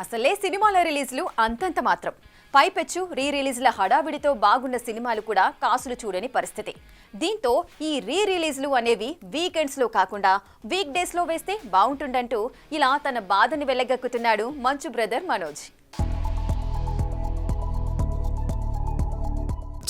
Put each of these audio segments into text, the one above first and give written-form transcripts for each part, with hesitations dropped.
అసలే సినిమాల రిలీజ్లు అంతంత మాత్రం. పైపెచ్చు రీ రిలీజ్ల హడావిడితో బాగున్న సినిమాలు కూడా కాసులు చూడని పరిస్థితి. దీంతో ఈ రీ రిలీజ్లు అనేవి వీకెండ్స్లో కాకుండా వీక్ డేస్లో వేస్తే బాగుంటుందంటూ ఇలా తన బాధని వెళ్లగక్కుతున్నాడు మంచు బ్రదర్ మనోజ్.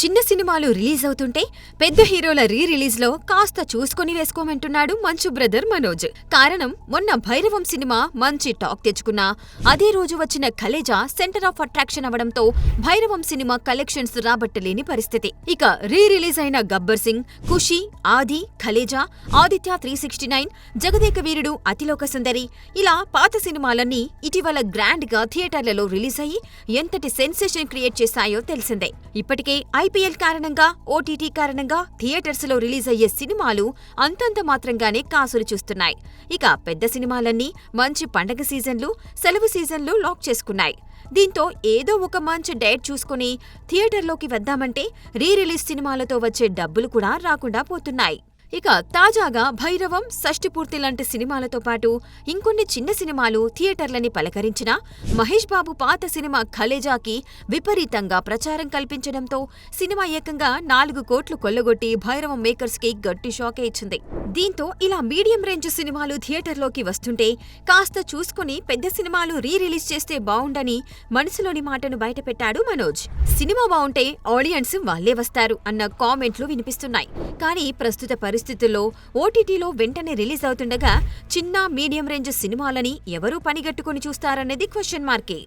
చిన్న సినిమాలు రిలీజ్ అవుతుంటే పెద్ద హీరోల రీ రిలీజ్ లో కాస్త చూసుకుని వేసుకోమంటున్నాడు మంచు బ్రదర్ మనోజ్. కారణం, మొన్న భైరవం సినిమా మంచి టాక్ తెచ్చుకున్నా అదే రోజు వచ్చిన కలేజా సెంటర్ ఆఫ్ అట్రాక్షన్ అవడంతో భైరవం సినిమా కలెక్షన్స్ రాబట్టలేని పరిస్థితి. ఇక రీ రిలీజ్ అయిన గబ్బర్ సింగ్, ఖుషి, ఆది, ఖలేజా, ఆదిత్య 369, జగదేక వీరుడు, అతిలోక సుందరి ఇలా పాత సినిమాలన్నీ ఇటీవల గ్రాండ్ గా థియేటర్లలో రిలీజ్ అయ్యి ఎంతటి సెన్సేషన్ క్రియేట్ చేశాయో తెలిసిందే. ఇప్పటికే ఐపీఎల్ కారణంగా, ఓటీటీ కారణంగా థియేటర్స్ లో రిలీజ్ అయ్యే సినిమాలు అంతంత మాత్రంగానే కాసులు చూస్తున్నాయి. ఇక పెద్ద సినిమాలన్నీ మంచి పండగ సీజన్లు, సెలవు సీజన్లు లాక్ చేసుకున్నాయి. దీంతో ఏదో ఒక మంచి డేట్ చూసుకుని థియేటర్లోకి వద్దామంటే రీ రిలీజ్ సినిమాలతో వచ్చే డబ్బులు కూడా రాకుండా పోతున్నాయి. ఇక తాజాగా భైరవం, షష్ఠిపూర్తి లాంటి సినిమాలతో పాటు ఇంకొన్ని చిన్న సినిమాలు థియేటర్లని పలకరించినా మహేష్ బాబు పాత సినిమా ఖలేజాకి విపరీతంగా ప్రచారం కల్పించడంతో సినిమా ఏకంగా 4 కోట్లు కొల్లగొట్టి భైరవం మేకర్స్ కి గట్టి షాకే ఇచ్చింది. దీంతో ఇలా మీడియం రేంజ్ సినిమాలు థియేటర్లోకి వస్తుంటే కాస్త చూసుకుని పెద్ద సినిమాలు రీ రిలీజ్ చేస్తే బావుండని మనసులోని మాటను బయటపెట్టాడు మనోజ్. సినిమా బావుంటే ఆడియన్స్ వాళ్లే వస్తారు అన్న కామెంట్లు వినిపిస్తున్నాయి. కానీ ప్రస్తుత పరిస్థితుల్లో ఓటీటీలో వెంటనే రిలీజ్ అవుతుండగా చిన్న మీడియం రేంజ్ సినిమాలని ఎవరూ పనిగట్టుకుని చూస్తారనేది question మార్కే.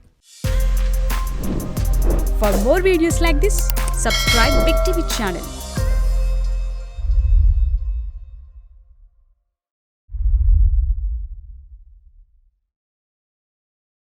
For more videos like this, subscribe Big TV channel.